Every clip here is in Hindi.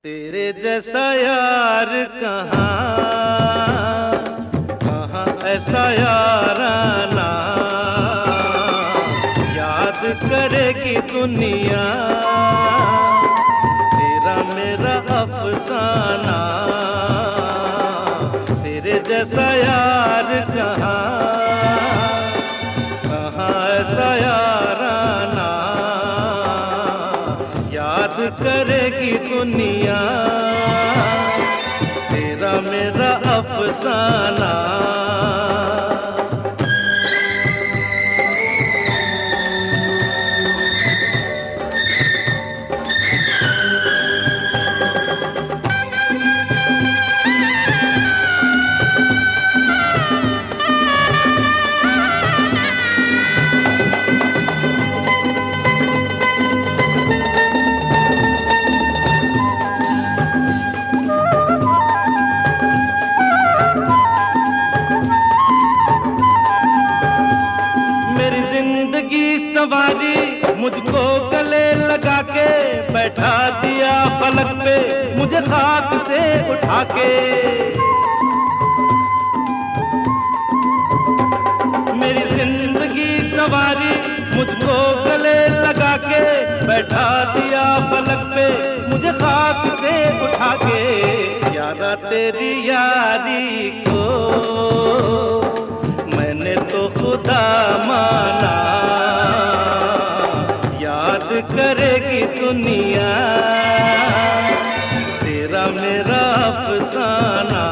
तेरे जैसा यार कहाँ कहाँ ऐसा याराना, याद करेगी दुनिया तेरा मेरा अफसाना। तेरे जैसा यार कहाँ कहाँ ऐसा याराना, याद करेगी दुनिया तेरा मेरा अफसाना। सवारी मुझको गले लगा के बैठा दिया फलक पे, मुझे खाक से उठा के। मेरी जिंदगी सवारी मुझको गले लगा के बैठा दिया फलक पे, मुझे खाक से उठा के। यारा तेरी यारी को मैंने तो खुदा माना, याद करेगी दुनिया तेरा मेरा अफसाना।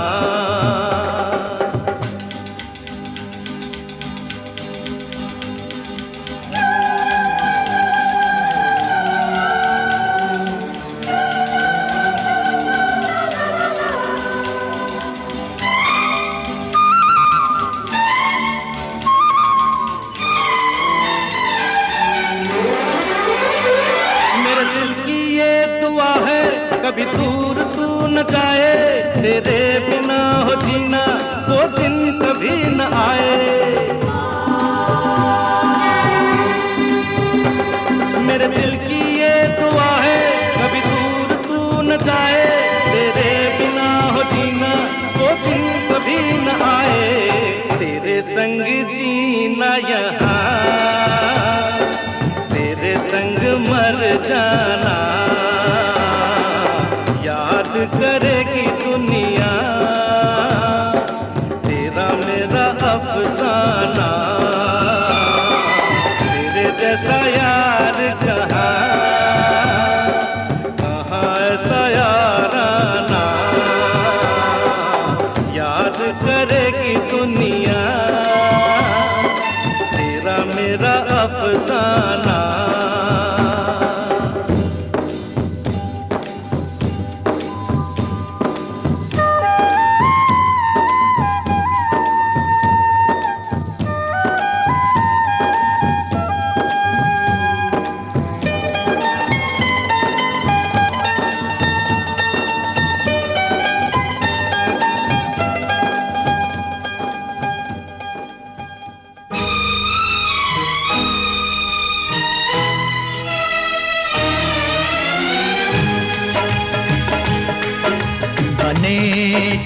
कभी दूर तू न जाए, तेरे बिना हो जीना वो दिन कभी न आए। मेरे दिल की ये दुआ है कभी दूर तू न जाए, तेरे बिना हो जीना वो दिन कभी न आए। तेरे संग जीना यहाँ, तेरे संग मर जाना, याद करेगी दुनिया तेरा मेरा अफसाना। तेरे जैसा यार कहाँ कहाँ ऐसा याराना, याद करेगी दुनिया तेरा मेरा अफसाना।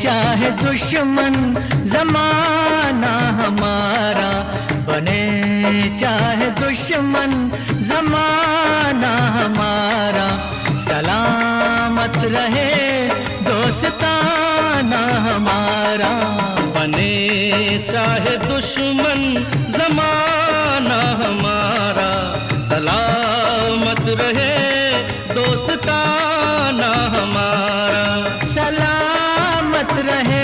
चाहे दुश्मन जमाना हमारा, बने चाहे दुश्मन जमाना हमारा, सलामत रहे दोस्ताना हमारा। बने चाहे दुश्मन जमाना हमारा, सलामत रहे दोस्ताना हमारा। सलामत रहे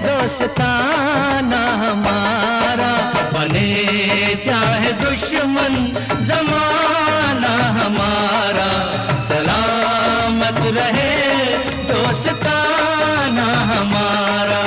दोस्ताना हमारा, बने चाहे दुश्मन जमाना हमारा, सलामत रहे दोस्ताना हमारा।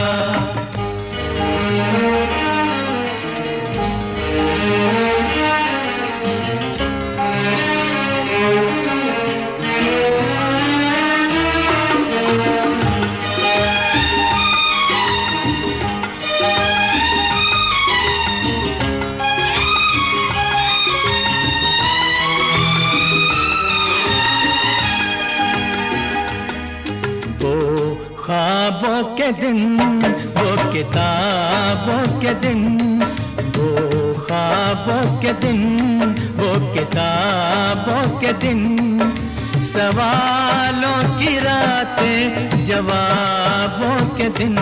ख्वाबों के दिन, वो किताबों के दिन, वो ख्वाबों के दिन, वो किताबों के दिन, सवालों की रातें, जवाबों के दिन।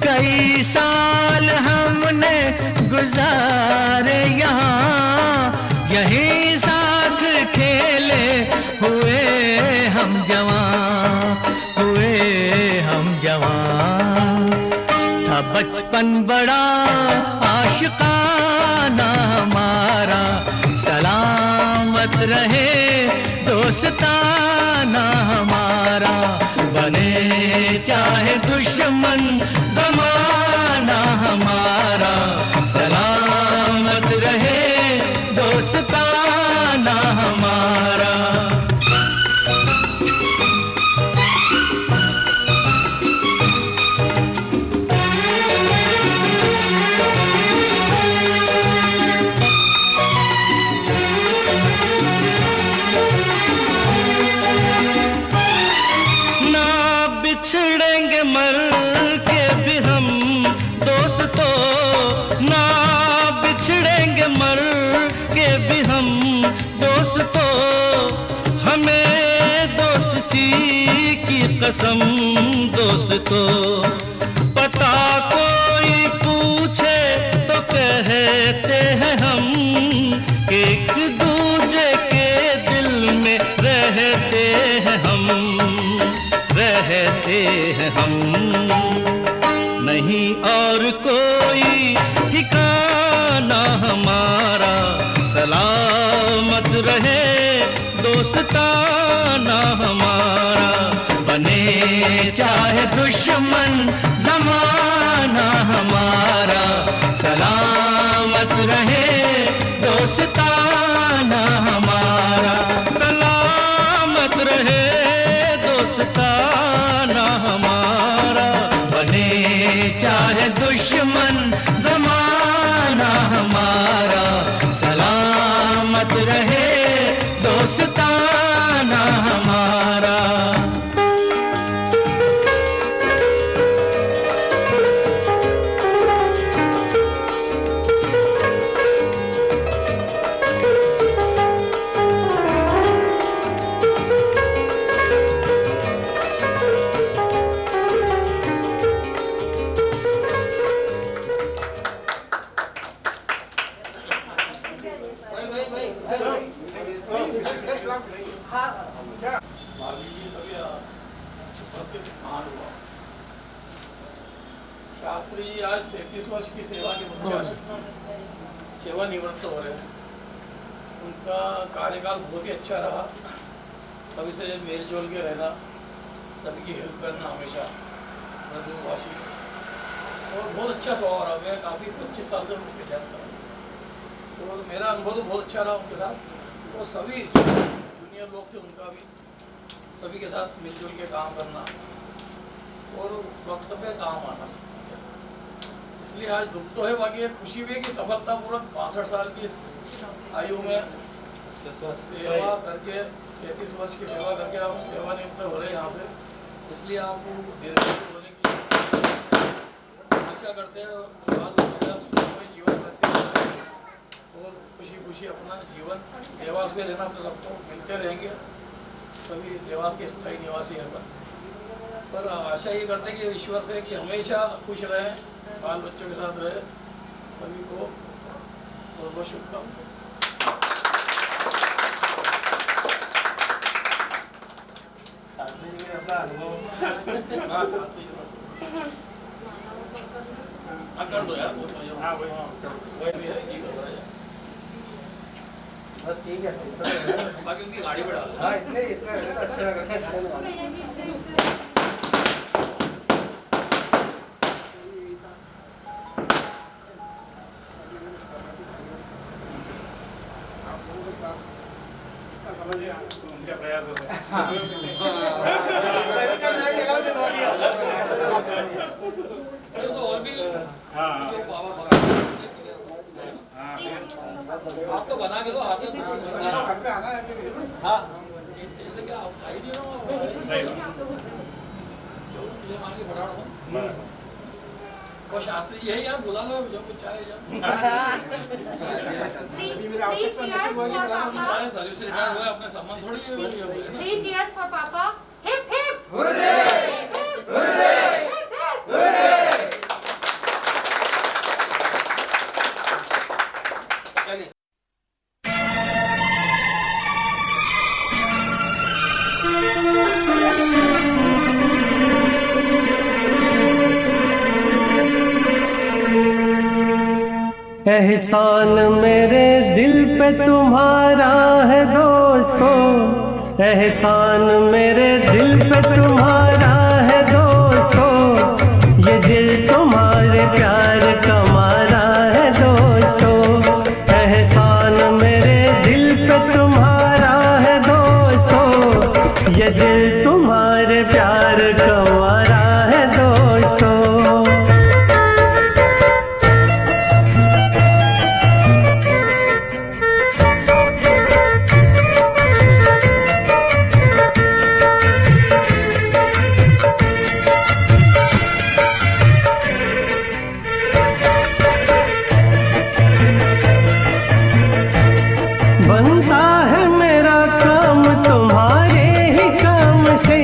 कई साल हमने गुजारे यहाँ, यहीं साथ खेले हुए हम जवां, हुए हम जवां। था बचपन बड़ा आशिकाना हमारा, सलामत रहे दोस्ताना हमारा। बने चाहे दुश्मन ज़माना हमारा, सलामत रहे दोस्ताना हमारा। बिछड़ेंगे मर के भी हम दोस्तों, ना बिछड़ेंगे मर के भी हम दोस्तों। हमें दोस्ती की कसम दोस्तों। पता कोई पूछे तो कहते हैं हम, एक दूजे के दिल में रहते हैं हम, रहते हैं हम। नहीं और कोई ठिकाना हमारा, सलामत रहे दोस्ताना हमारा। बने चाहे दुश्मन ज़माना हमारा, सलामत रहे दोस्ताना हमारा। सलामत रहे दोस्ताना हमारा। बने चाहे दुश्मन ज़माना हमारा, सलामत रहे दोस्ताना हमारा। शास्त्री जी आज 37 वर्ष की सेवा के पश्चात सेवानिवृत्त हो रहे हैं। उनका कार्यकाल बहुत ही अच्छा रहा। सभी से मेल जोल के रहना, सभी की हेल्प करना हमेशा, मृदुभाषी और बहुत अच्छा स्वभाव रहा। मैं काफ़ी 25 साल से उनके जानता हूँ, तो मेरा अनुभव तो बहुत अच्छा रहा उनके साथ। और सभी जूनियर लोग थे, उनका भी सभी के साथ मिलजुल के काम करना और वक्त पे काम आना। इसलिए आज दुख तो है, बाकी एक खुशी भी है कि सफलतापूर्वक 62 साल की आयु में सेवा करके 37 वर्ष की सेवा करके आप सेवानिवृत्त हो रहे हैं यहाँ से। इसलिए आपको दीर्घायु होने की आशा करते हैं। जीवन करते हैं और खुशी खुशी अपना जीवन देवास में रहना, तो सबको मिलते रहेंगे। सभी देवास के स्थायी निवासी हैं, पर आशा ये करते हैं कि ईश्वर से कि हमेशा खुश रहें, बाल बच्चों के साथ रहे। सभी को बहुत बहुत शुभकामनाएं। कर दो यार, बस ठीक है, बाकी उनकी गाड़ी बढ़ा दो। हाँ इतने अच्छा लग रहा है। उनका प्रयास होता है। तो और भी जो पावा आप तो बना के दो हाथ में। हाँ, क्या आप खाई नहीं हो? आगे बढ़ा रहा हूँ। वो शास्त्री जी है यार, बुला लो जो कुछ चाहे जब। सर्विस से रिटायर हुआ, अपने सम्मान थोड़ी है। 3 cheers for Papa. Hip hip. Hurray! Hurray! Hurray! चलिए। एहसान मेरे दिल पे तुम्हारा है दोस्तों, एहसान मेरे दिल पे तुम्हारा है दोस्तों, ये दिल तुम्हारे प्यार का मारा है दोस्तों, एहसान मेरे दिल पे तुम्हारा है दोस्तों, ये दिल तुम्हारे प्यार का मारा है दोस्तों। बनता है मेरा काम तुम्हारे ही काम से,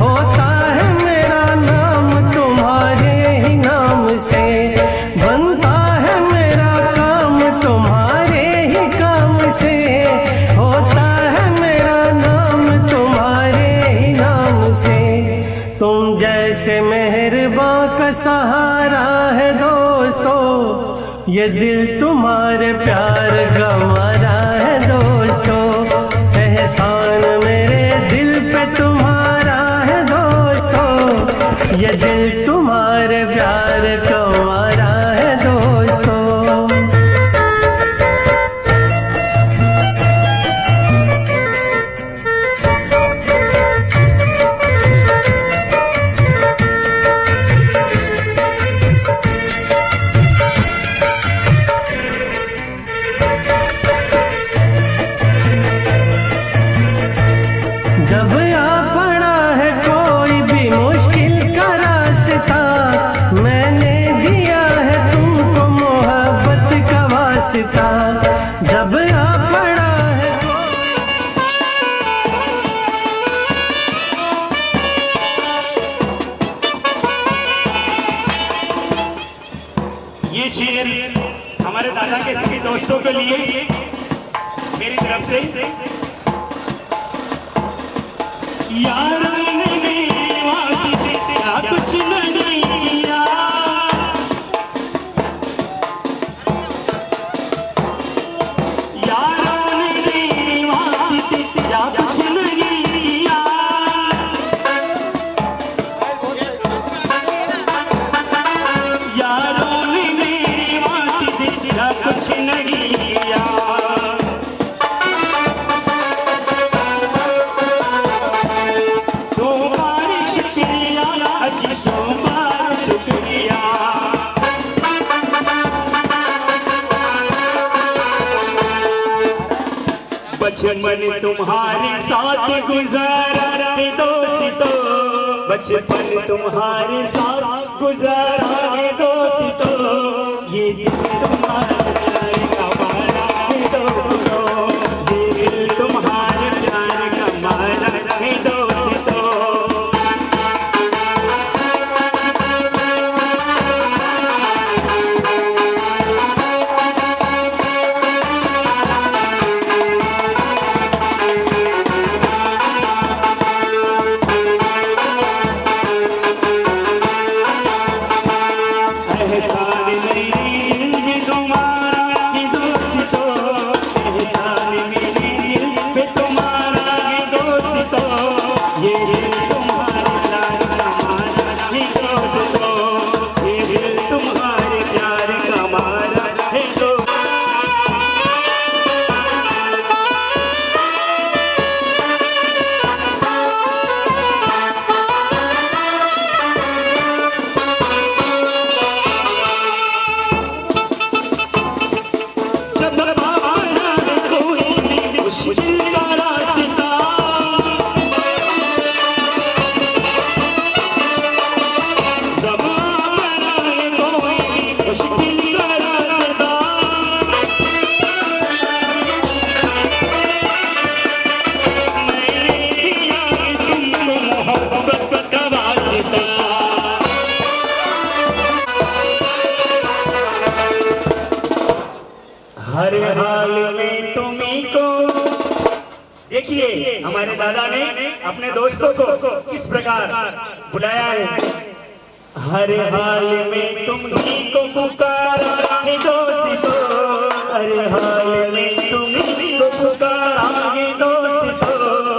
होता है मेरा नाम तुम्हारे ही नाम से, बनता है मेरा काम तुम्हारे ही काम से, होता है मेरा नाम तुम्हारे ही नाम से, तुम जैसे मेहरबां का सहारा है दोस्तों, ये दिल तुम्हारे प्यार का मारा है दोस्तों, एहसान मेरे दिल पे तुम्हारा है दोस्तों, ये दिल तुम्हारे प्यार का मारा है दोस्तों। जब आ पड़ा है कोई भी मुश्किल का रास्ता, मैंने दिया है तुमको मोहब्बत का वास्ता, जब आ पड़ा है ये शेर हमारे दादा के सभी दोस्तों के लिए मेरी तरफ से। यार ने मेरी वास्ते तेरा कुछ नहीं किया, यार ने मेरी वास्ते तेरा कुछ नहीं किया, यारों ने मेरी वास्ते तेरा कुछ नहीं किया, शुक्रिया। बचपन तुम्हारे साथ गुजारा रे दोस्तों, बचपन तुम्हारे साथ गुजारा रे दोस्तों, ये दिल तुम्हारे प्यार का मारा रे दोस्तों, ये दिल तुम्हारे प्यार का मारा रे दोस्तों। हर हाल में तुम्ही को। देखिए हमारे दादा ने अपने दोस्तों को किस प्रकार बुलाया है। हर हाल में तुम्ही को पुकारा है दोस्तों, हर हाल में तुम्ही को पुकारा है दोस्तों,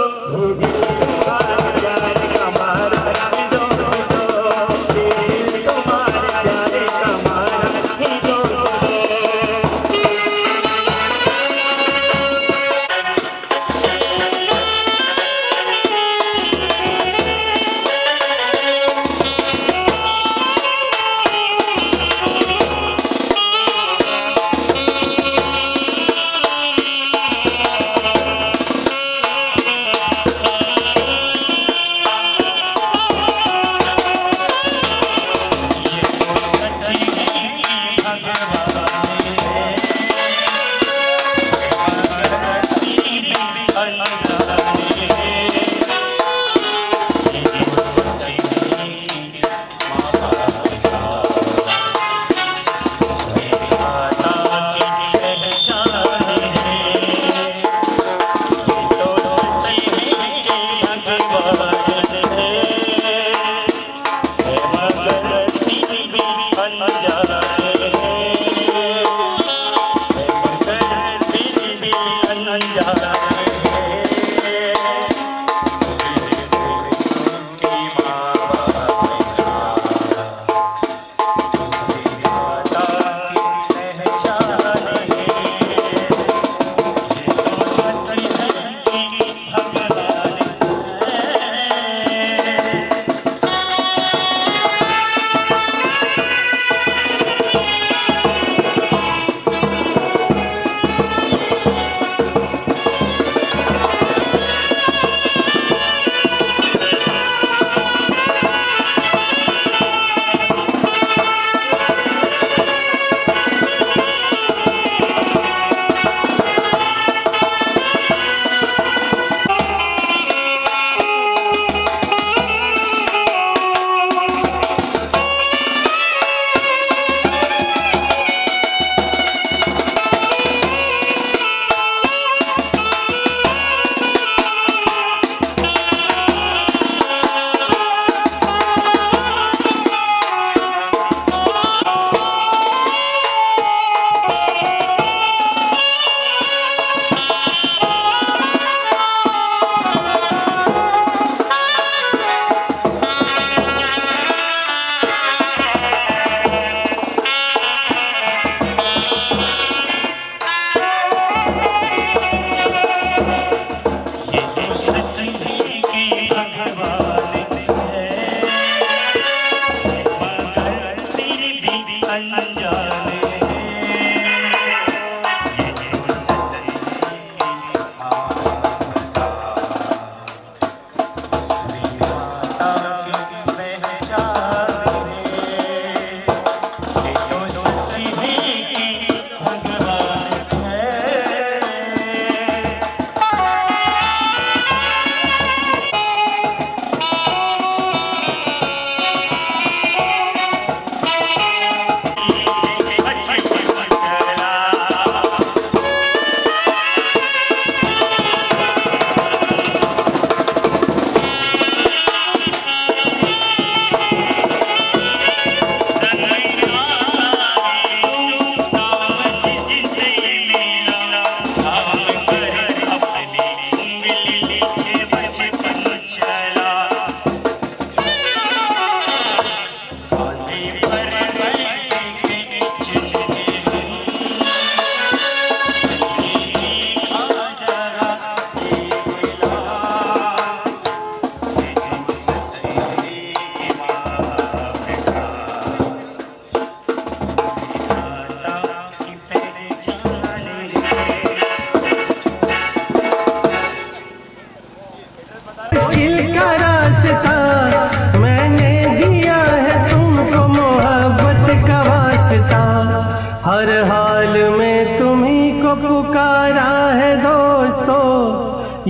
हर हाल में तुम्ही को पुकारा है दोस्तों,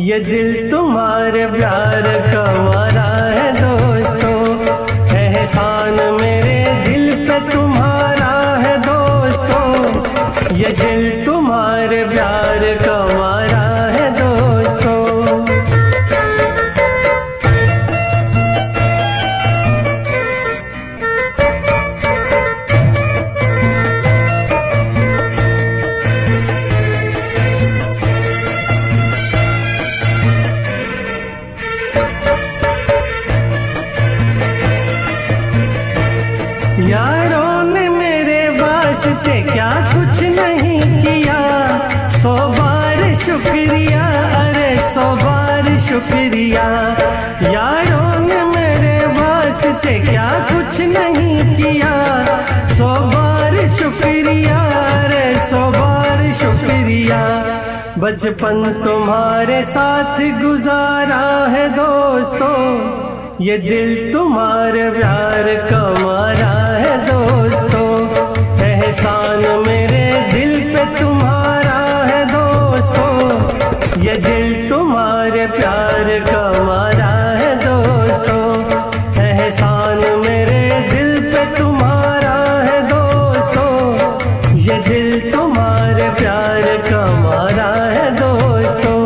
ये दिल तुम्हारे प्यार का मारा है दोस्तों। एहसान मेरे दिल पे तुम्हारा है दोस्तों, ये दिल तुम्हारे यारों ने मेरे वास्ते क्या कुछ नहीं किया, 100 बार शुक्रिया, अरे 100 बार शुक्रिया। यारों ने मेरे वास्ते क्या कुछ नहीं किया, 100 बार शुक्रिया, अरे 100 बार शुक्रिया। बचपन तुम्हारे साथ गुजारा है दोस्तों, ये दिल तुम्हारे प्यार का मारा है दोस्तों। एहसान मेरे दिल पे तुम्हारा है दोस्तों, ये दिल तुम्हारे प्यार का मारा है दोस्तों। एहसान मेरे दिल पे तुम्हारा है दोस्तों, ये दिल तुम्हारे प्यार का मारा है दोस्तों।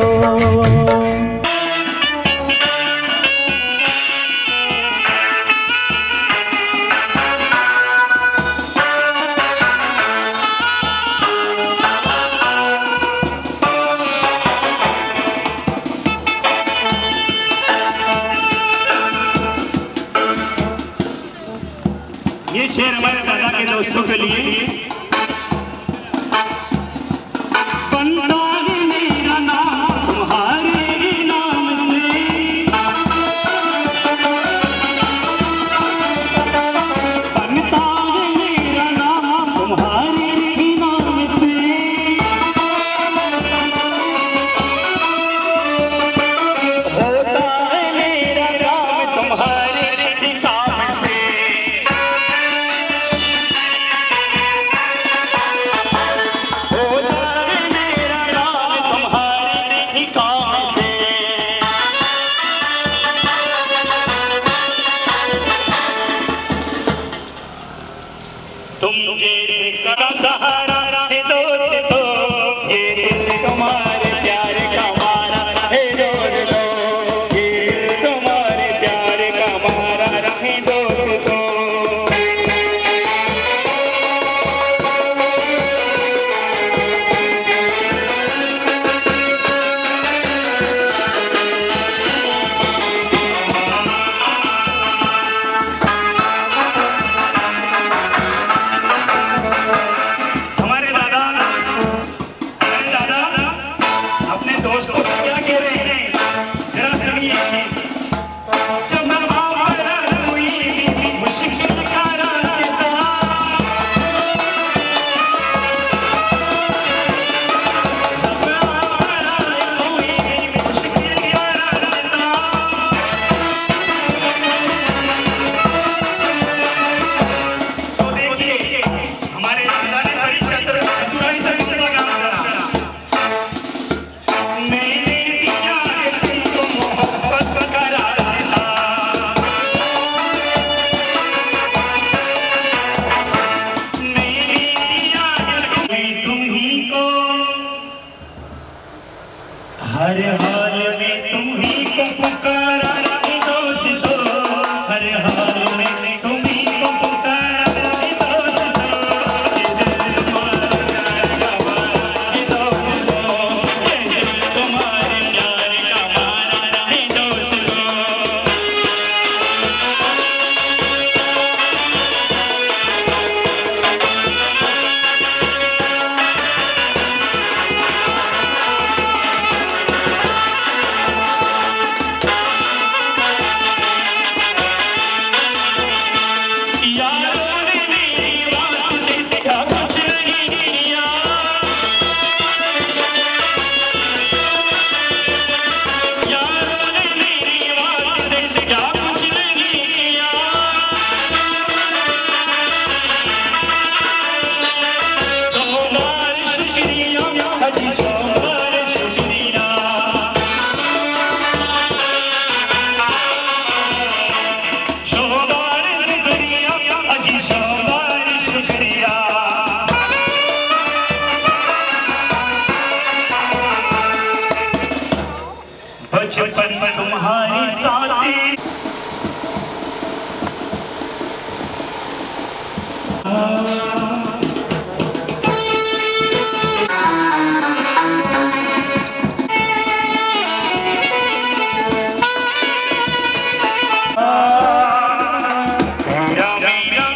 ये शेर हमारे दादा के दोस्तों के लिए। बनता है मेरा नाम तुम्हारे नाम से, बनता है मेरा नाम तुम्हारे नाम से, होता है मेरा नाम तुम्हारे काम से। तुम जैसे का सहारा है दोस्तों, ये दिल तुम्हारे प्यार का मारा है दोस्तों, ये दिल तुम्हारे प्यार का मारा है दोस्तों। दोस्तों क्या कह रहे हैं जरा सुनिए। जब मैं हुई मुश्किल का रास्ता, तो देखिए हमारे दादा ने बड़ी चतुराई से काम करा। मैंने दिया है तुमको मोहब्बत का रास्ता, मैंने दिया है तुम ही को, हर हाल में तुम ही को पुकारा दोस्तों, हर हाल में तुम ही को पुकारा दोस्तों। ये दिल तुम्हारे प्यार का मारा है दोस्तों, ये दिल तुम्हारे प्यार का मारा है दोस्तों। यारों ने मेरी वास्ते से क्या कुछ नहीं किया, यारों ने मेरी वास्ते से क्या कुछ नहीं किया। 100 बार शुक्रिया, अजी 100 बार शुक्रिया। 100 बार शुक्रिया, अजी 100 बार शुक्रिया। बचपन तुम्हारी साथी, तेरा मेरा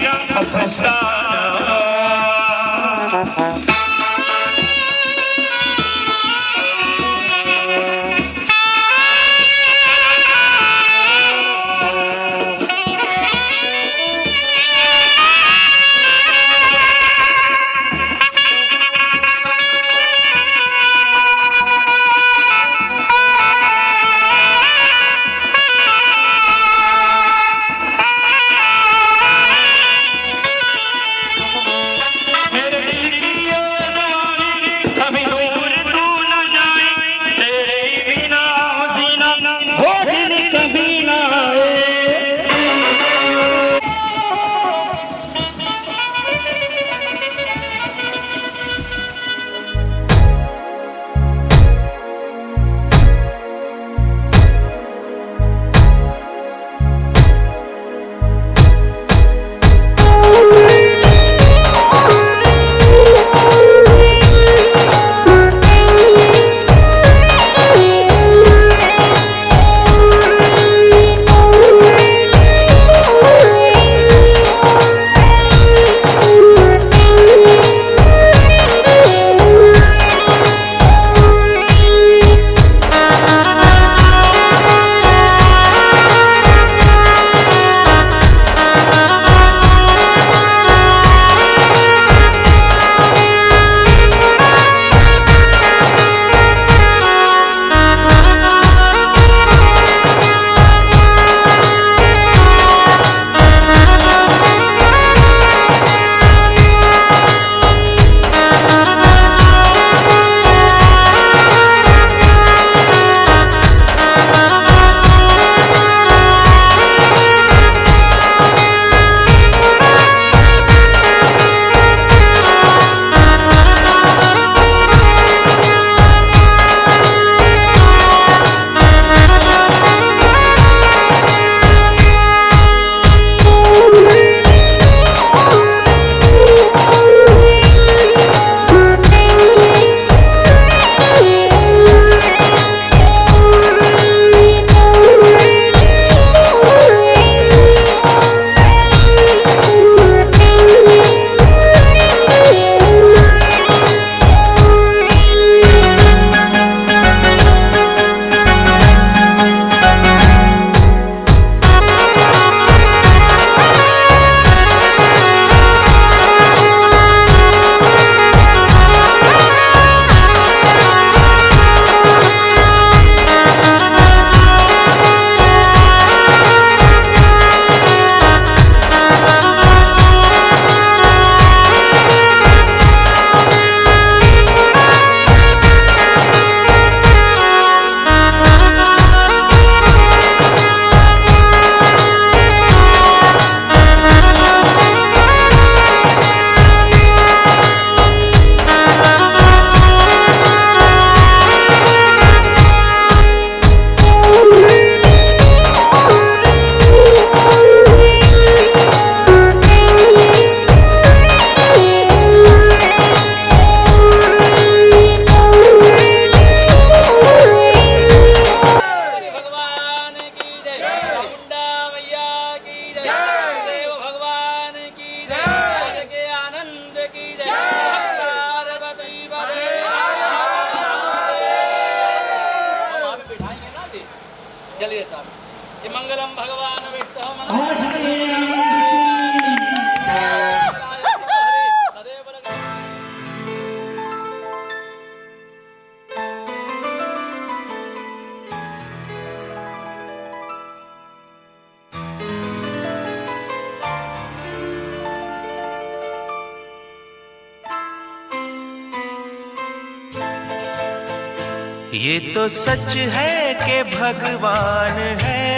ये तो सच है कि भगवान है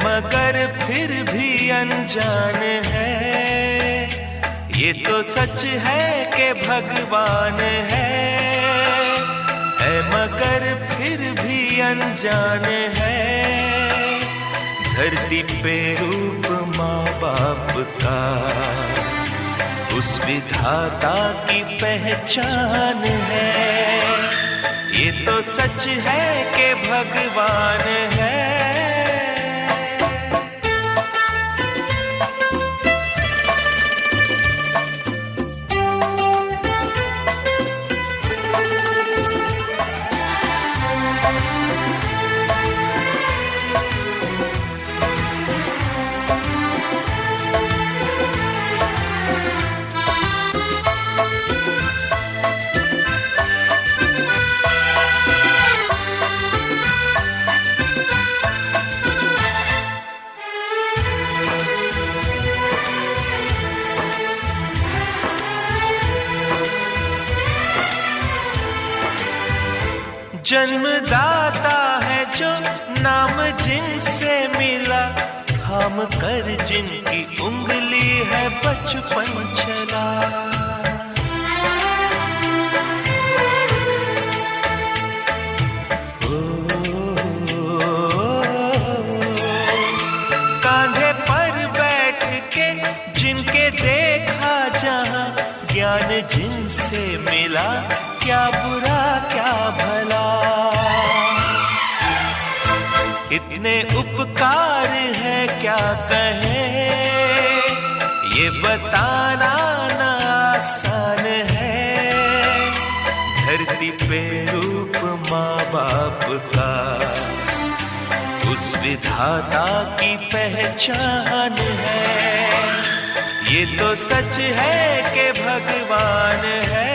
मगर फिर भी अनजान है। ये तो सच है कि भगवान है मगर फिर भी अनजान है। धरती पे रूप माँ बाप का उस विधाता की पहचान है। ये तो सच है कि भगवान है। जन्मदाता है जो नाम जिनसे मिला, थाम कर जिनकी उंगली है बचपन चला। कांधे पर बैठ के जिनके देखा जहां, ज्ञान जिनसे मिला, क्या बुरा क्या भला। इतने उपकार है क्या कहें, ये बताना ना आसान है। धरती पे रूप माँ बाप का उस विधाता की पहचान है। ये तो सच है कि भगवान है।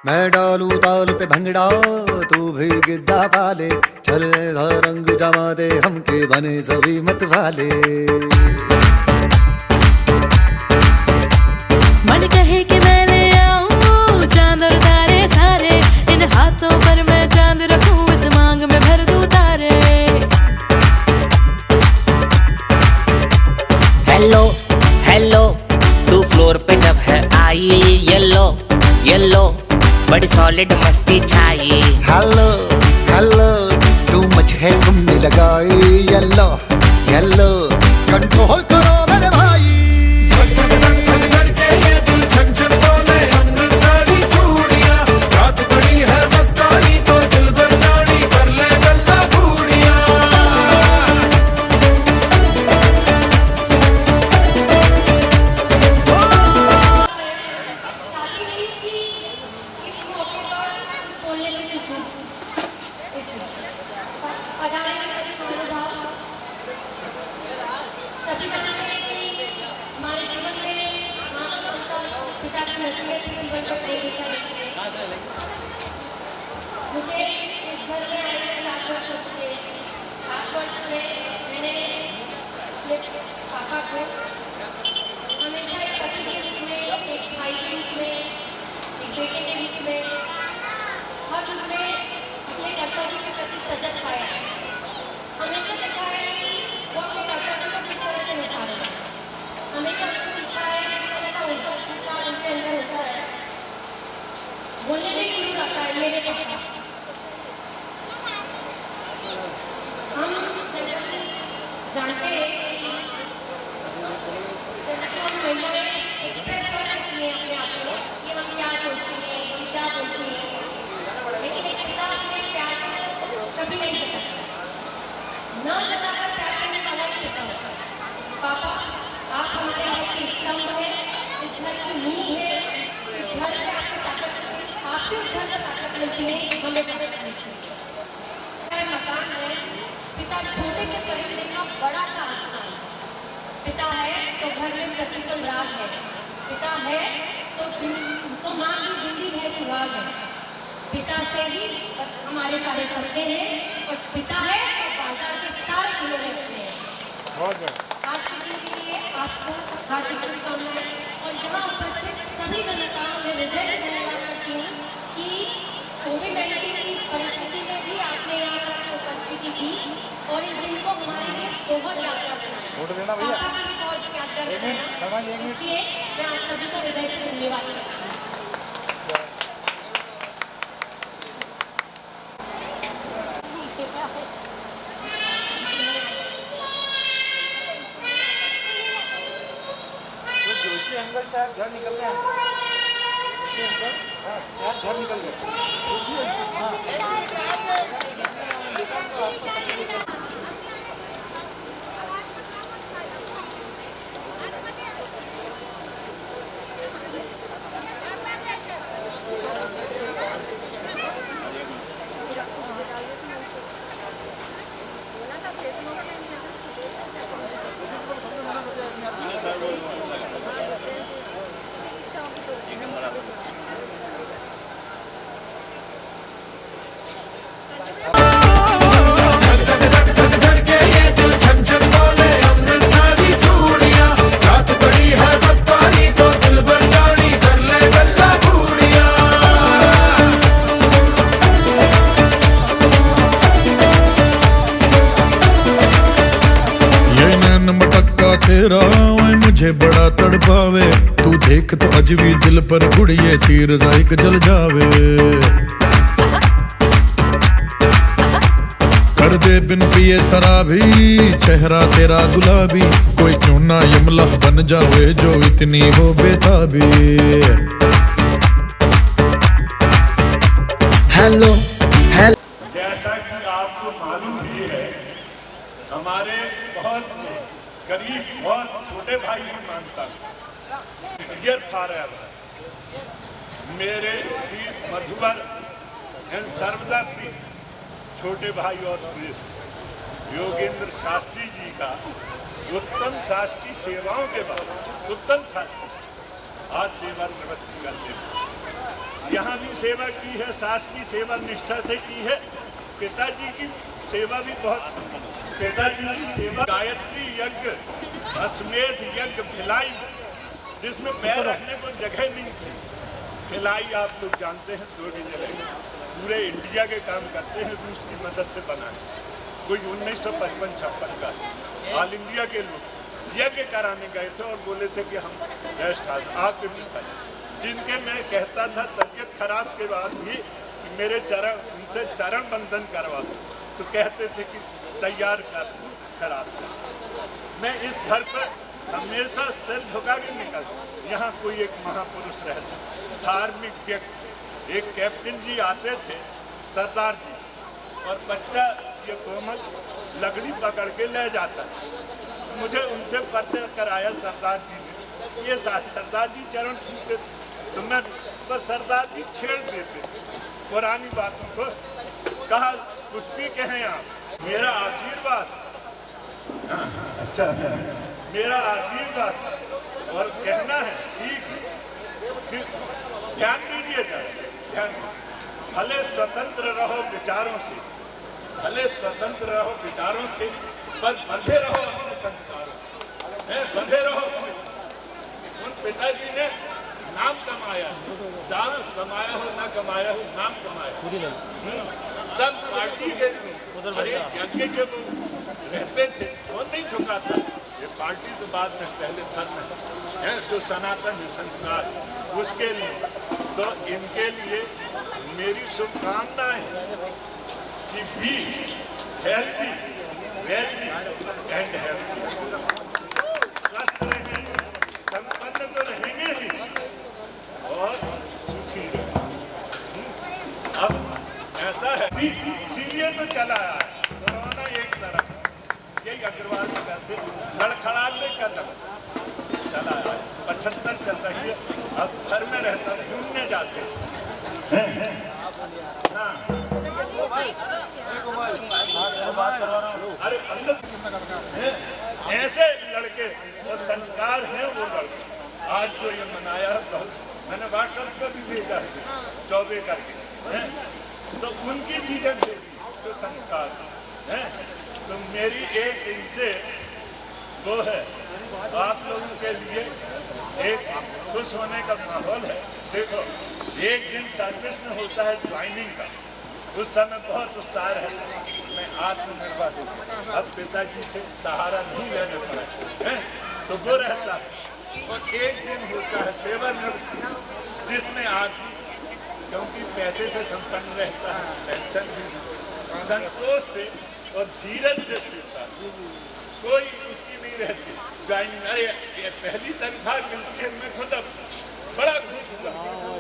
मैं डालू ताल पे भंगड़ा तू भी गिद्दा पाले, चलेगा रंग जमा दे हमके बने सभी मत वाले। मन कहे कि मैं ले आऊं चांद और तारे सारे, इन हाथों पर मैं चांद रखूं, इस मांग में भर दूं तारे। हेलो हेलो तू फ्लोर पे जब है आई, येलो येलो बड़ी सॉलिड मस्ती छाई। हेलो हेलो तू मच है तुमने लगाई, येलो येलो कंट्रोल करो मेरे भाई। मुझे इस घर में आए 7 वर्ष हो चुके। 8 वर्ष में मैंने अपने पापा को हमेशा एक पति के रूप में, एक भाई के रूप में, एक बेटे के रूप में, हर रूप में अपने कर्तव्य के प्रति सजग पाया है। हमेशा सिखाया है कि वो अपने कर्तव्य को किस तरह से निभाए। हमेशा उसको सिखाया है कि ऐसा उनका विचार उनके अंदर होता है। बोलने में क्यों आता है मेरे पापा। हम जानते हैं कि हम महिलाएं एक्सप्रेस कर सकती हैं अपने आप को कि हम क्या सोचती हैं, हम क्या बोलती हैं, लेकिन एक पिता अपने प्यार को कभी नहीं जताता। न जताकर प्यार करने वाला ही पिता होता है। पापा आप हमारे घर की स्तंभ है, इस घर की नींव है, इस घर से आपको ताकत, आपसे उस घर से ताकत मिलती है, हमें ताकत मिलती है। मकान है, पिता छोटे से खरीदने का बड़ा सा आसान। पिता है तो घर में प्रतिकूल राग है, पिता है तो माँ की दिल्ली है, सुहाग है। पिता से ही हमारे सारे सपने हैं, और पिता है तो बाजार के सारे खिलौने रखते हैं। आज के दिन के लिए आपको हार्दिक शुभकामनाएं, और यहाँ उपस्थित सभी जनताओं में हृदय से धन्यवाद करती हूँ कि कोविड-19 की इस परिस्थिति में भी आपने यहाँ तक उपस्थिति की और इस दिन को हमारे लिए बहुत यादगार बनाया। पापा के लिए बहुत यादगार बनाया, इसलिए मैं आप सभी का हृदय से धन्यवाद करती हूँ। अंकल साहब घर निकल गए, घर निकल गए। तेरा मुझे बड़ा तड़पावे, तू देख तो अजवी दिल पर गुड़िए तीर जाइक जल जावे। कर दे बिन पिए शराबी चेहरा तेरा गुलाबी, कोई क्यों ना यमला बन जावे जो इतनी हो बेताबी। हेलो हेलो जैसा कि आपको मालूम ही है, हमारे बहुत करीब बहुत छोटे भाई ही मानता मेरे भी मधुवर एंड सर्वदा प्रिय छोटे भाई और प्रिय योगेंद्र शास्त्री जी का उत्तम शासकीय सेवाओं के बाद उत्तम शास्त्री आज सेवा निवृत्ति करते हैं। यहाँ भी सेवा की है, सास की सेवा निष्ठा से की है, पिताजी की सेवा भी बहुत, पिताजी की सेवा गायत्री यज्ञ, अश्वमेध यज्ञ, भिलाई, जिसमें पैर रखने को जगह नहीं थी। भिलाई आप लोग जानते हैं 2 डिवीजन पूरे इंडिया के काम करते हैं, रूस की मदद से बनाए। कोई 1955-56 का ऑल इंडिया के लोग यज्ञ कराने गए थे और बोले थे कि हम रेस्ट हाउस आप नहीं खाए, जिनके मैं कहता था तबीयत खराब के बाद भी कि मेरे चरण, उनसे चरण बंधन करवा दो, तो कहते थे कि तैयार कर दूँ करा दूँ। मैं इस घर पर हमेशा सिर झुका के निकलता। यहाँ कोई एक महापुरुष रहता, धार्मिक व्यक्ति, एक कैप्टन जी आते थे, सरदार जी, और बच्चा ये कोमल लकड़ी पकड़ के ले जाता। मुझे उनसे परिचय कराया सरदार जी ने। ये सरदार जी चरण छूते थे तो मैं बस सरदार जी छेड़ देते पुरानी बातों को। कहा कुछ भी कहें आप, मेरा आशीर्वाद, अच्छा मेरा आशीर्वाद और कहना है सीख, ध्यान दीजिएगा, ध्यान। भले स्वतंत्र रहो विचारों से, भले स्वतंत्र रहो विचारों से, बस बंधे रहो अपने संस्कारों से, बंधे रहो। उन पिताजी ने नाम कमाया, दान कमाया हो ना कमाया हो, नाम कमाया। सब पार्टी के हर एक यज्ञ के वो रहते थे, वो नहीं झुकाता। ये पार्टी तो बाद में, पहले धर्म है जो सनातन है संस्कार, उसके लिए तो इनके लिए मेरी शुभकामनाएं कि be healthy, wealthy and healthy, स्वस्थ रहें, संपन्न तो रहेंगे ही और सुखी रहें। अब ऐसा है, इसीलिए तो चला है कोरोना एक तरफ, यही अग्रवाल की वजह से लड़खड़ाते कदम चला है। 75 चल रही है, अब घर में रहता घूमने जाते हैं। अरे ऐसे लड़के और संस्कार हैं वो लड़के। आज जो ये मनाया है बहुत, मैंने व्हाट्सएप पर भी भेजा है चौबे करके, तो उनकी चीजें देखी तो संस्कार है। तो मेरी एक इनसे वो है, आप लोगों के लिए एक खुश होने का माहौल है। देखो एक दिन सर्विस में होता है ज्वाइनिंग का, उस समय बहुत उत्साह रहता है, मैं आत्मनिर्भर हूँ, अब पिताजी से सहारा नहीं लेने पड़ा है, तो वो रहता है। और एक दिन होता है सेवानिवृत्ति, जिसमें आदमी क्योंकि पैसे से संपन्न रहता है, टेंशन भी संतोष से और धीरज से पीता है, कोई उसकी नहीं रहती। ज्वाइनिंग, अरे ये पहली तनख्वाह मिलती है, मैं खुद अब बड़ा खुश हुआ।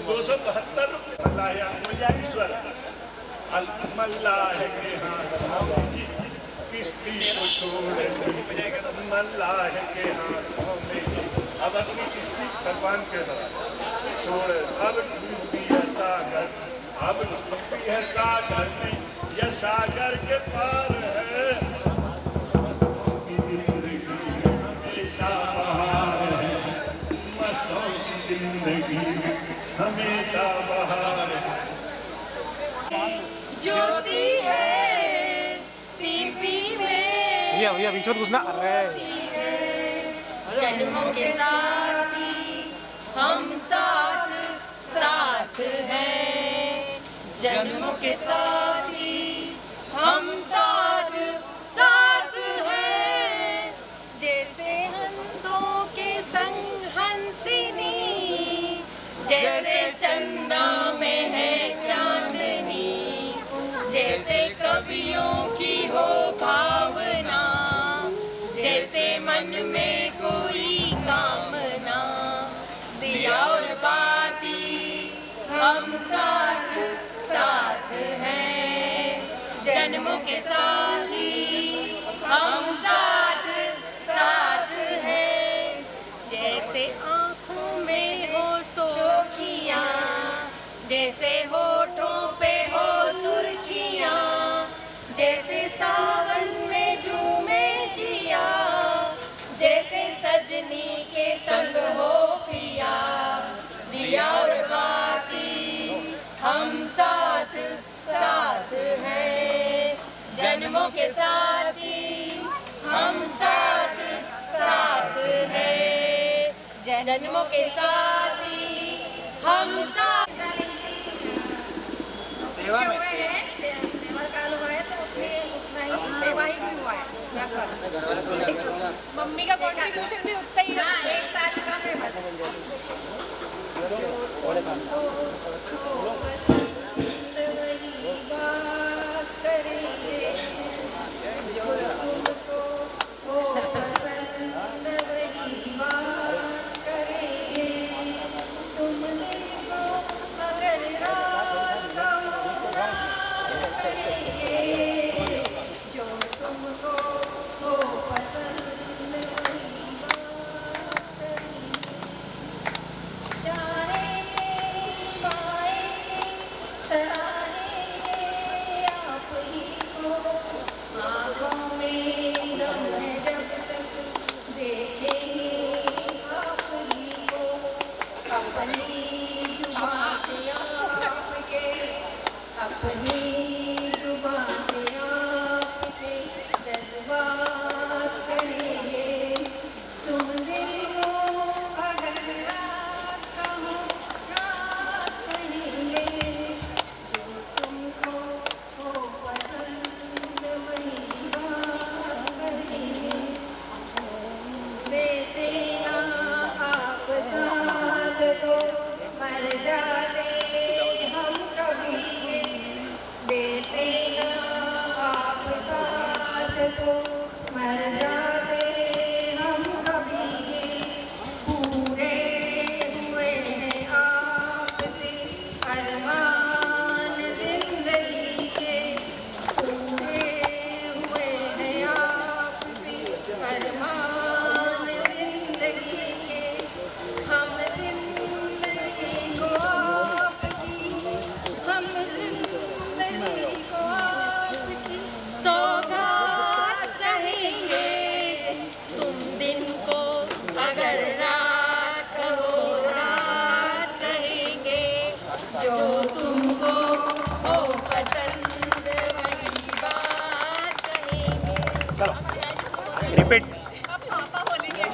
272 रुपये ईश्वर मल्लाह के हाथों की किस्ती को छोड़, मल्लाह के हाथों में अब अपनी किस्ती भगवान के छोड़। अब डूबी है सागर, अब डूबी है सागर में, यह सागर के पार है, हमेशा बहार है, मस्तों की जिंदगी हमेशा बहार है। ज्योति है सीपी में, भैया बीच में घुसना। जन्मों के साथी हम साथ साथ हैं, जन्मों के साथी हम साथ साथ हैं। जैसे हंसों के संग हंसिनी, जैसे चंदा में है चांदनी, जैसे कवियों की हो भावना, जैसे मन में कोई कामना, दिया और बाती हम साथ साथ हैं, जन्मों के साथी हम साथ साथ हैं। जैसे आँखों में हो शोखियाँ, जैसे होठों पे हो सुर्खियाँ, जैसे सावन में झूमे जिया, जैसे सजनी के संग हो पिया, दिया और बाती साथ साथ हैं, जन्मों के साथी हम साथ साथ हैं, जन्मों के साथी हम साथ। सेवा काल हुआ है तो उतना ही सेवा ही हुआ है। मम्मी का कॉन्ट्रीब्यूशन भी उतना ही है, 1 साल कम है बस। जो तुमको पसंद वही बात करेंगे, जो तुमको हो पसंद वही बात करेंगे, तुम दिल को अगर रात का करेंगे, जो तुमको हो पसंद वही बात करेंगे, चाहेंगे पाएंगे सराहेंगे आप ही को, आँखों में दम है जब तक देखेंगे आप ही को, अपनी जुबां से आपके, अपनी जुबां से आपके जज्बात करेंगे, तुम दिल को अगर रात कहो रात कहेंगे, जो तुमको हो पसंद वही बात करेंगे, देते ना आप साथ तो मर जाते हम कभी, देते ना आप साथ तो मर जाते हम कभी, पूरे हुए हैं आपसे अरमान जिंदगी के, पूरे हुए हैं आपसे अरमान जिंदगी के, हम जिंदगी को आपकी, हम जिंदगी को आपकी सौगात कहेंगे, तुम दिन को अगर रात कहो रात कहेंगे, जो तुमको हो पसंद वही बात कहेंगे। रिपीट। पापा बोलेंगे।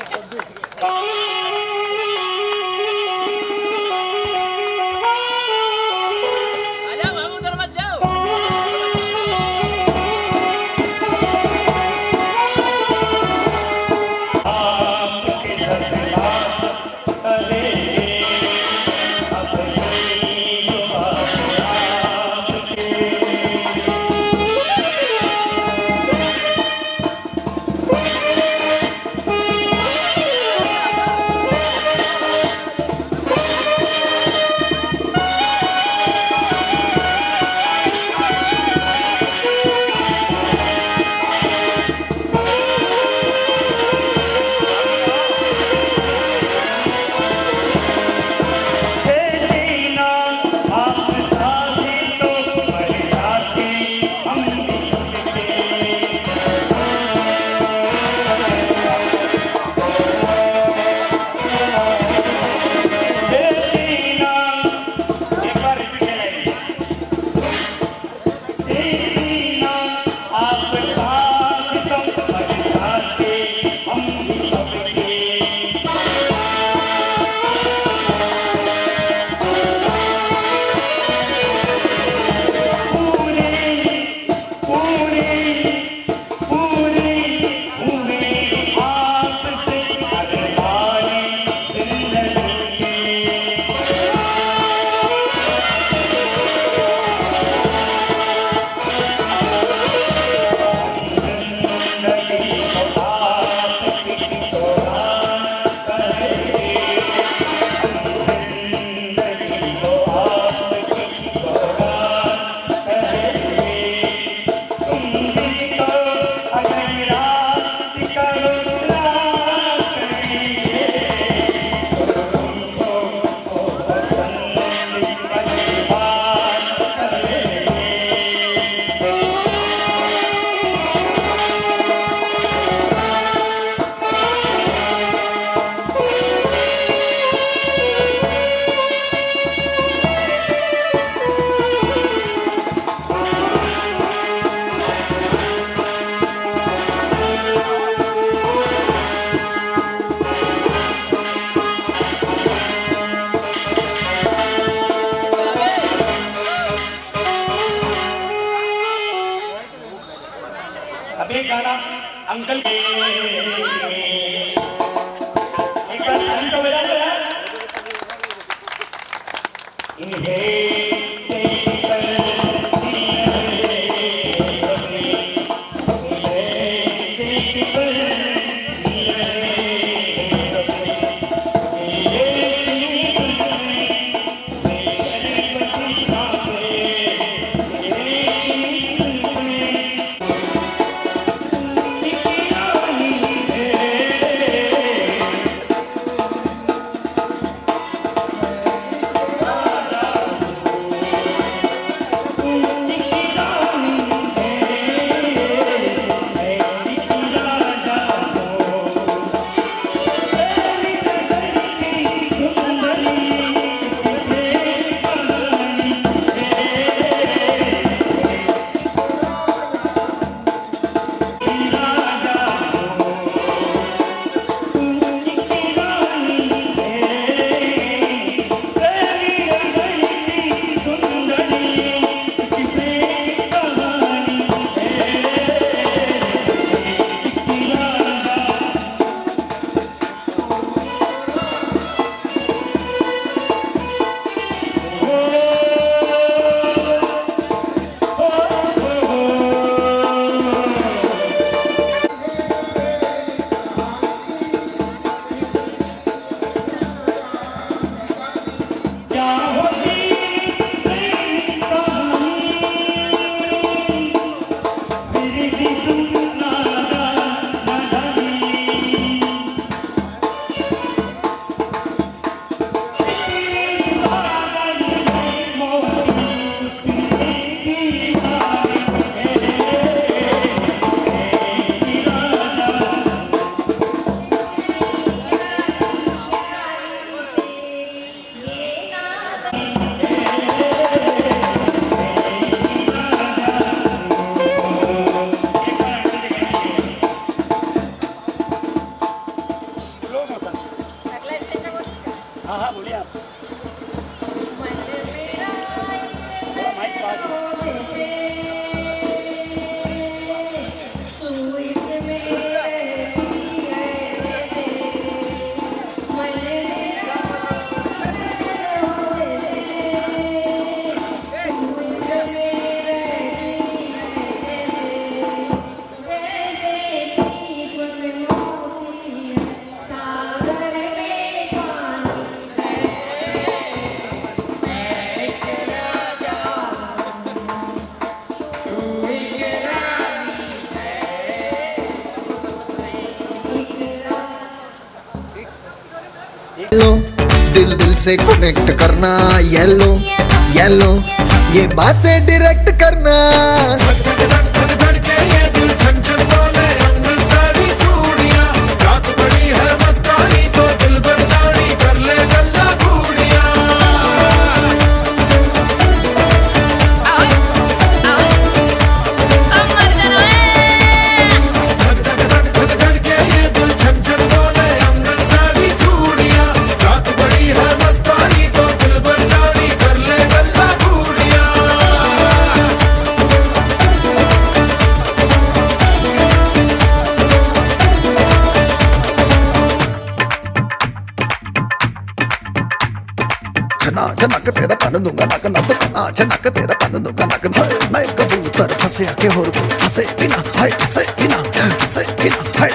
अंकल एक बार शांत हो जाओ यार। येलो दिल दिल से कनेक्ट करना, येलो येलो ये बातें डायरेक्ट करना। नक तेरा पन दूंगा नक नक नक तेरा पन दूंगा नक। मैं कबूतर फंसे आके होर फंसे बिना, हाय फंसे बिना, फंसे बिना, हाय